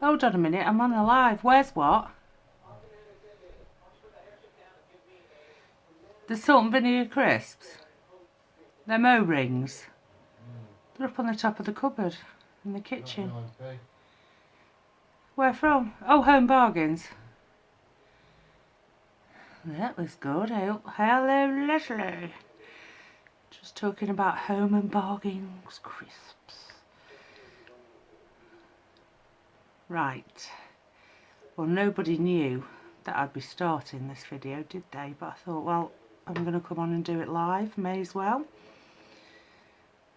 Hold on a minute, I'm on the live. Where's what? The salt and vinegar crisps. They're O-rings. They're up on the top of the cupboard in the kitchen. Where from? Oh, Home Bargains. That was good. Hello, Leslie. Just talking about Home and Bargains crisps. Right. Well, nobody knew that I'd be starting this video, did they? But I thought, well, I'm going to come on and do it live. May as well.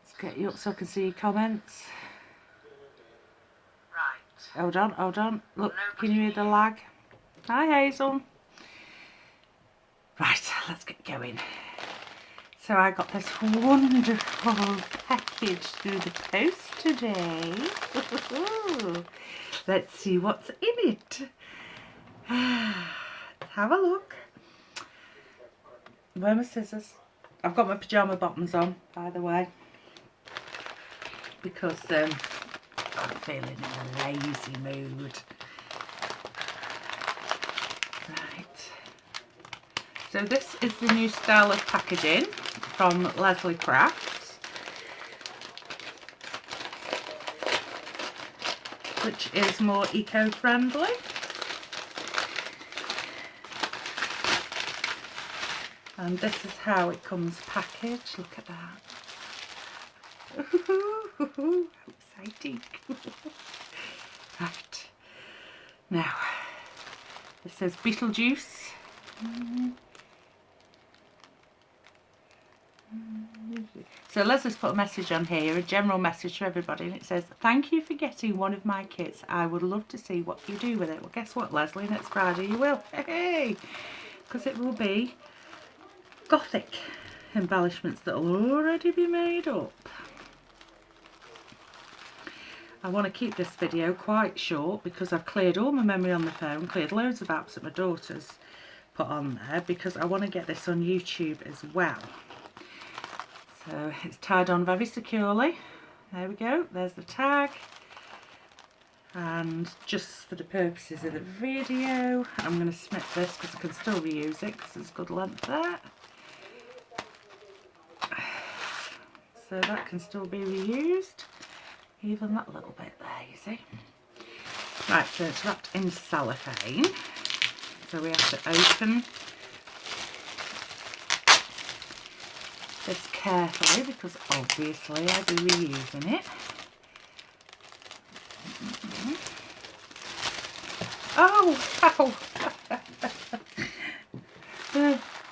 Let's get you up so I can see your comments. Right. Hold on. Look, can you hear the lag? Hi, Hazel. Right, let's get going. So I got this wonderful package through the post today. Let's see what's in it. Have a look. Where are my scissors? I've got my pyjama bottoms on, by the way, because I'm feeling in a lazy mood. Right. So this is the new style of packaging from Leslie Crafts, which is more eco-friendly. And this is how it comes packaged. Look at that. How exciting. Right. Now, this says Beetlejuice. So Leslie's put a message on here, a general message to everybody, and it says, thank you for getting one of my kits. I would love to see what you do with it. Well, guess what, Leslie? Next Friday you will. Hey! Because it will be Gothic embellishments that will already be made up. I want to keep this video quite short because I've cleared all my memory on the phone, cleared loads of apps that my daughter's put on there because I want to get this on YouTube as well. So it's tied on very securely. There we go, there's the tag. And just for the purposes of the video, I'm going to snip this because I can still reuse it because there's good length there. So that can still be reused, even that little bit there, you see. Right, so it's wrapped in cellophane. So we have to open this carefully because obviously I'll be reusing it. Oh!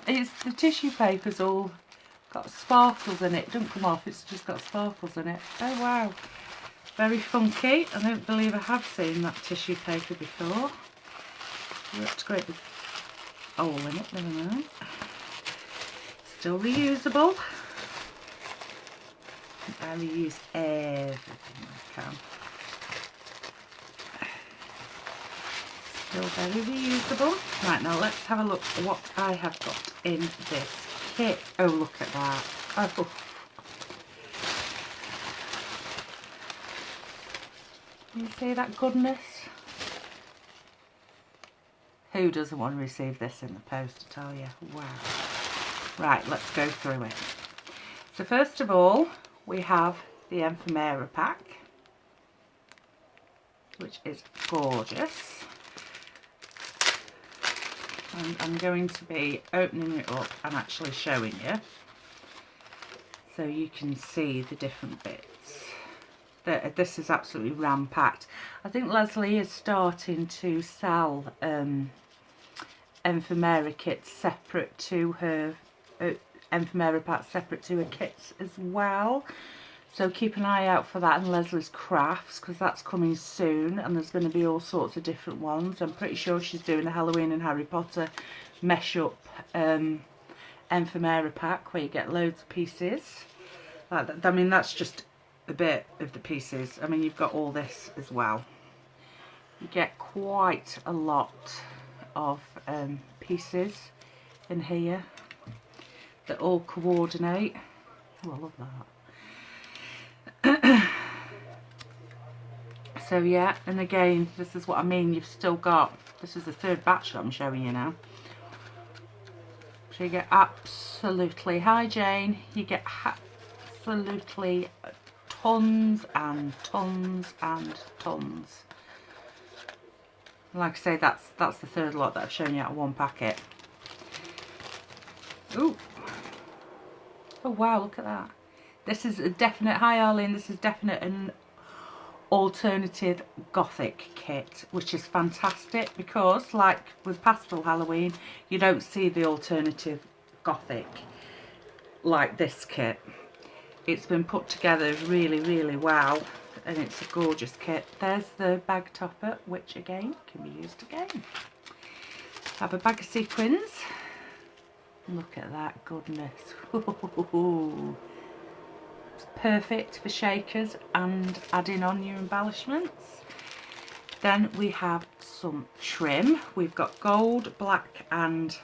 It's the tissue paper's all got sparkles in it. It doesn't come off, it's just got sparkles in it. Oh wow, very funky. I don't believe I have seen that tissue paper before. It's great big hole in it, never mind. Still reusable. I reuse everything I can. Still very reusable. Right, now let's have a look at what I have got in this kit. Oh, look at that. Oh. You see that goodness? Who doesn't want to receive this in the post, I tell you? Wow. Right, let's go through it. So first of all, we have the Ephemera pack, which is gorgeous. And I'm going to be opening it up and actually showing you so you can see the different bits. This is absolutely ram-packed. I think Leslie is starting to sell Ephemera kits separate to her Ephemera packs separate to her kits as well. So keep an eye out for that in Leslie's Crafts because that's coming soon and there's going to be all sorts of different ones. I'm pretty sure she's doing a Halloween and Harry Potter mesh up Ephemera pack where you get loads of pieces. Like that. I mean, that's just a bit of the pieces. I mean, you've got all this as well. You get quite a lot of pieces in here that all coordinate. Oh, I love that. So yeah, and again, this is what I mean, you've still got, this is the third batch that I'm showing you now. So you get absolutely, hi Jane, you get absolutely tons and tons and tons. Like I say, that's the third lot that I've shown you out of one packet. Ooh. Oh wow, look at that. This is a definite, hi Arlene, this is definite an alternative gothic kit, which is fantastic because like with Pastel Halloween, you don't see the alternative gothic like this kit. It's been put together really, really well, and it's a gorgeous kit. There's the bag topper, which again can be used again. Have a bag of sequins. Look at that goodness. It's perfect for shakers and adding on your embellishments. Then we have some trim. We've got gold, black and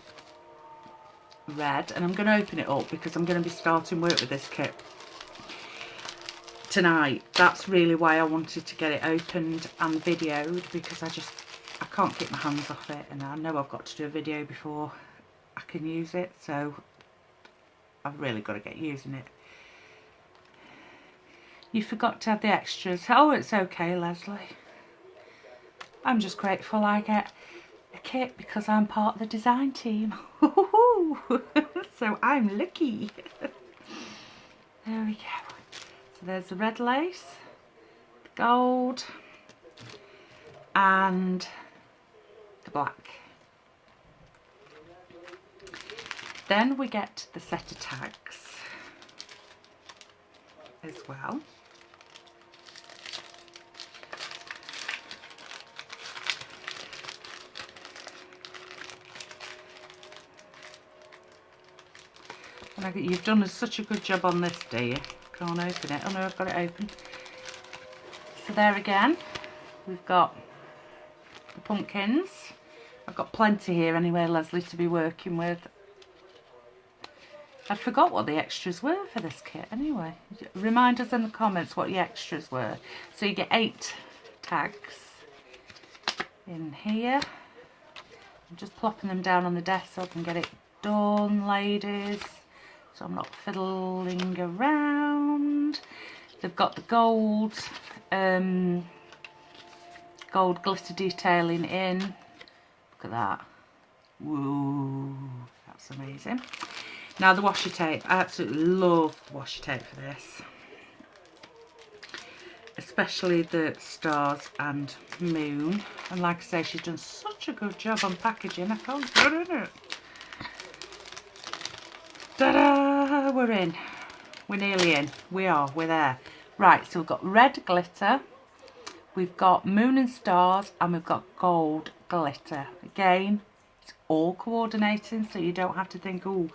red, and I'm going to open it up because I'm going to be starting work with this kit tonight. That's really why I wanted to get it opened and videoed, because I can't keep my hands off it, and I know I've got to do a video before I can use it, so I've really got to get using it. You forgot to have the extras. Oh, it's okay, Leslie. I'm just grateful I get a kit because I'm part of the design team. So I'm lucky. There we go. So there's the red lace, the gold and the black. Then we get the set of tags as well. And you've done such a good job on this, dear. Can't open it. Oh no, I've got it open. So there again, we've got the pumpkins. I've got plenty here anyway, Leslie, to be working with. I forgot what the extras were for this kit anyway. Remind us in the comments what the extras were. So you get 8 tags in here. I'm just plopping them down on the desk so I can get it done, ladies. So I'm not fiddling around. They've got the gold gold glitter detailing in. Look at that. Whoa, that's amazing. Now the washi tape. I absolutely love the washi tape for this. Especially the stars and moon. And like I say, she's done such a good job on packaging. I can't get in it. Ta-da! We're in. We're nearly in. We're there. Right, so we've got red glitter, we've got moon and stars, and we've got gold glitter. Again, it's all coordinating, so you don't have to think, oh,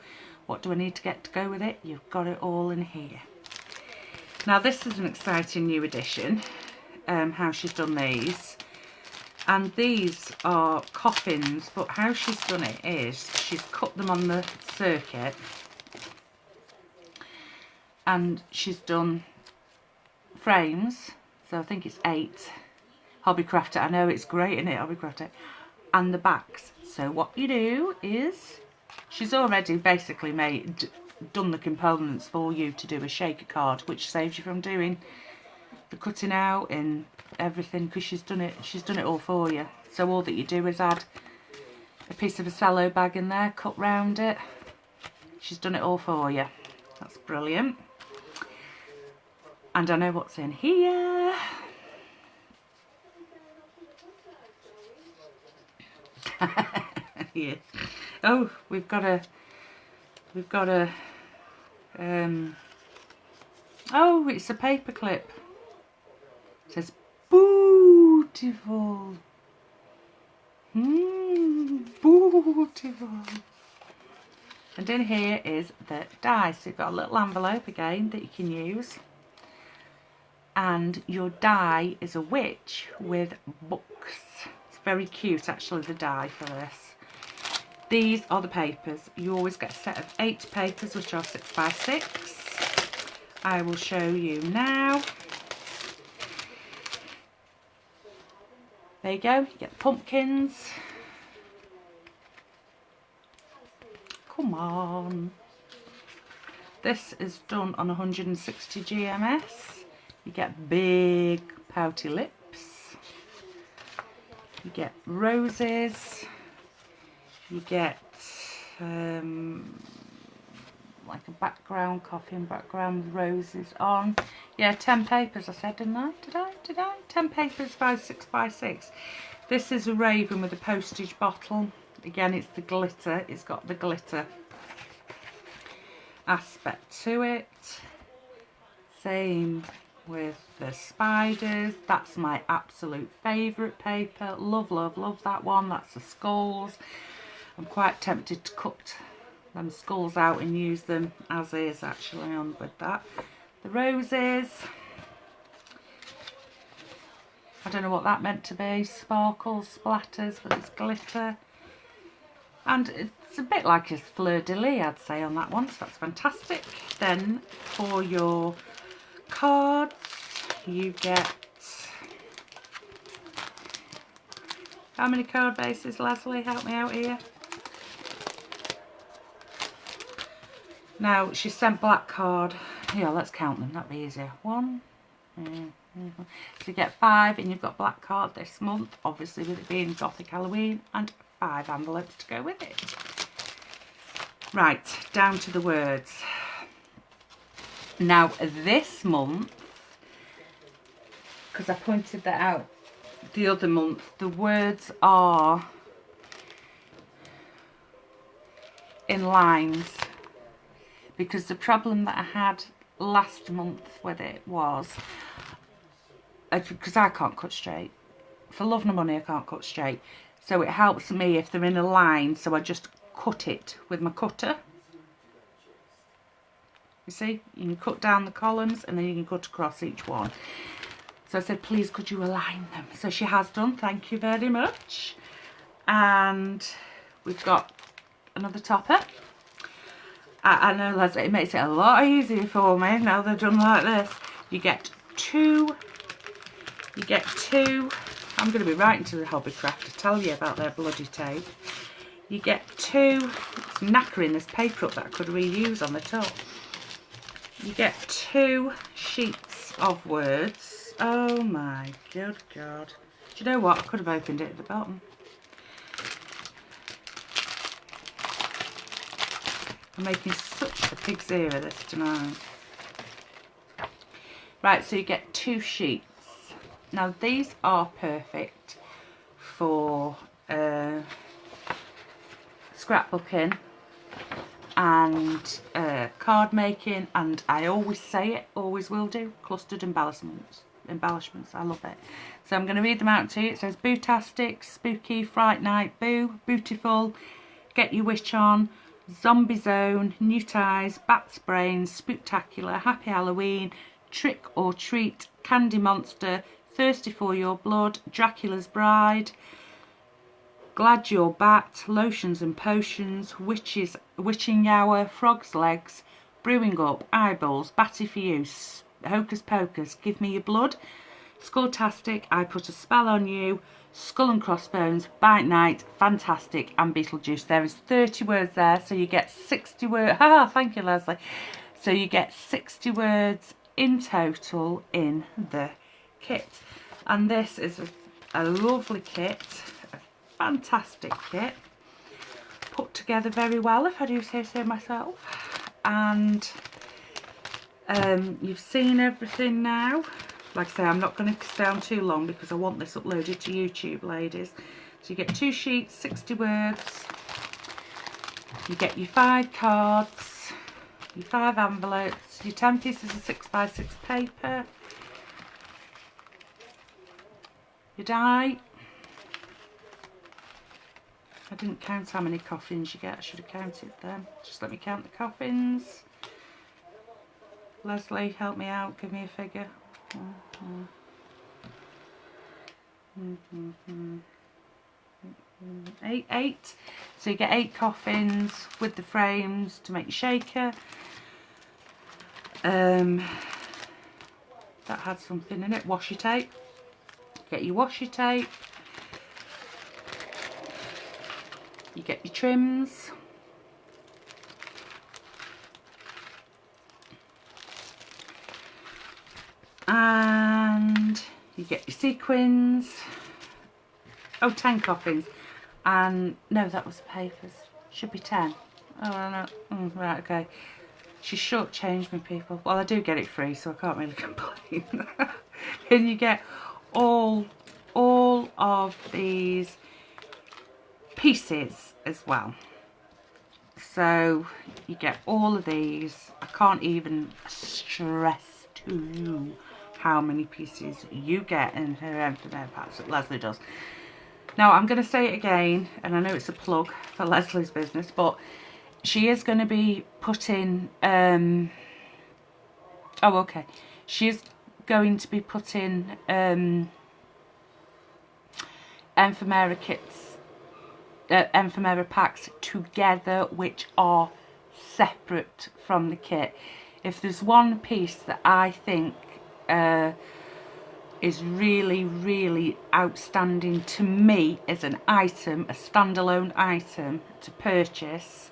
what do I need to get to go with it? You've got it all in here. Now this is an exciting new addition, how she's done these. And these are coffins, but how she's done it is she's cut them on the circuit, and she's done frames, so I think it's 8. Hobbycraft it, I know it's great, isn't it? Hobbycraft it. And the backs. So what you do is, she's already basically done the components for you to do a shaker card, which saves you from doing the cutting out and everything, because she's done it all for you. So all that you do is add a piece of a cello bag in there, cut round it. She's done it all for you. That's brilliant. And I know what's in here. Yeah. Oh, we've got a oh, it's a paper clip. It says beautiful. Beautiful. And in here is the die. So you've got a little envelope again that you can use. And your die is a witch with books. It's very cute actually, the die for this. These are the papers. You always get a set of 8 papers, which are 6 by 6. I will show you now. There you go, you get the pumpkins. Come on. This is done on 160 GMS. You get big pouty lips. You get roses. You get like a background, coffee and background with roses on. Yeah, 10 papers I said, didn't I? Did I? 10 papers by 6 by 6. This is a raven with a postage bottle. Again, it's the glitter. It's got the glitter aspect to it. Same with the spiders. That's my absolute favourite paper. Love, love, love that one. That's the skulls. I'm quite tempted to cut them skulls out and use them as is actually on with that. The roses. I don't know what that meant to be. Sparkles, splatters, but it's glitter. And it's a bit like a fleur-de-lis, I'd say, on that one, so that's fantastic. Then for your cards, you get... How many card bases, Leslie? Help me out here. Now, she sent black card. Yeah, let's count them, that'd be easier. 1, so you get 5, and you've got black card this month, obviously with it being Gothic Halloween, and 5 envelopes to go with it. Right, down to the words. Now, this month, because I pointed that out the other month, the words are in lines, because the problem that I had last month with it was, because I can't cut straight. For love nor money, I can't cut straight. So it helps me if they're in a line, so I just cut it with my cutter. You see, you can cut down the columns and then you can cut across each one. So I said, please could you align them? So she has done, thank you very much. And we've got another topper. I know, Leslie, it makes it a lot easier for me now they're done like this. You get two. I'm going to be writing to the Hobbycraft to tell you about their bloody tape. You get 2, it's knackering this paper up that I could reuse on the top. You get 2 sheets of words. Oh my good God. Do you know what? I could have opened it at the bottom. I'm making such a pig's ear of this tonight. Right, so you get 2 sheets. Now these are perfect for scrapbooking and card making, and I always say it, always will do, clustered embellishments. I love it. So I'm going to read them out to you. It says Bootastic, Spooky, Fright Night, Boo, Beautiful, Get Your Witch On, Zombie Zone, New Ties, Bat's Brains, Spooktacular, Happy Halloween, Trick or Treat, Candy Monster, Thirsty for Your Blood, Dracula's Bride, Glad You're Bat, Lotions and Potions, Witching Hour, Frog's Legs, Brewing Up, Eyeballs, Batty for You, Hocus Pocus, Give Me Your Blood, Skulltastic, I Put a Spell on You, Skull and Crossbones, Bite Night, Fantastic, and Beetlejuice. There is 30 words there, so you get 60 words. Ah, thank you, Leslie. So you get 60 words in total in the kit. And this is a lovely kit, a fantastic kit, put together very well, if I do say so myself. And you've seen everything now. Like I say, I'm not going to stay on too long because I want this uploaded to YouTube, ladies. So you get 2 sheets, 60 words. You get your 5 cards, your 5 envelopes, your 10 pieces of 6x6 paper, your die. I didn't count how many coffins you get. I should have counted them. Just let me count the coffins. Leslie, help me out. Give me a figure. 8. So you get 8 coffins with the frames to make your shaker. That had something in it. Washi tape. Get your washi tape. you get your trims. And you get your sequins. Oh, 10 coffins. And no, that was the papers. Should be 10. Oh, no. Right, okay. She shortchanged me, people. Well, I do get it free, so I can't really complain. And you get all of these pieces as well. So you get all of these. I can't even stress to you how many pieces you get in her infrared packs that Leslie does. Now I'm going to say it again, and I know it's a plug for Leslie's business, but she is going to be putting she is going to be putting Ephemera kits, Ephemera packs together, which are separate from the kit. If there's one piece that I think is really outstanding to me as an item, a standalone item to purchase,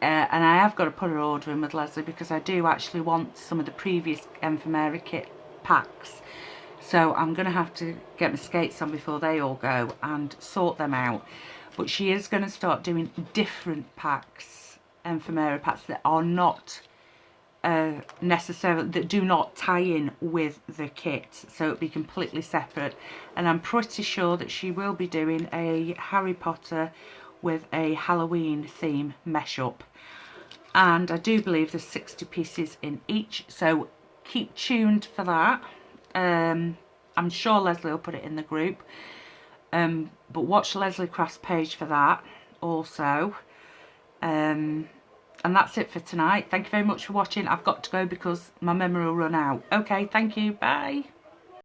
and I have got to put an order in with Leslie because I do actually want some of the previous Ephemera kit packs. So I'm going to have to get my skates on before they all go and sort them out. But she is going to start doing different packs, Ephemera packs that are not necessarily, that do not tie in with the kit. So it'll be completely separate. And I'm pretty sure that she will be doing a Harry Potter with a Halloween theme mesh up. And I do believe there's 60 pieces in each. So keep tuned for that. I'm sure Leslie will put it in the group, but watch Leslie Craft's page for that also. And that's it for tonight. Thank you very much for watching. I've got to go because my memory will run out. Okay, thank you, bye.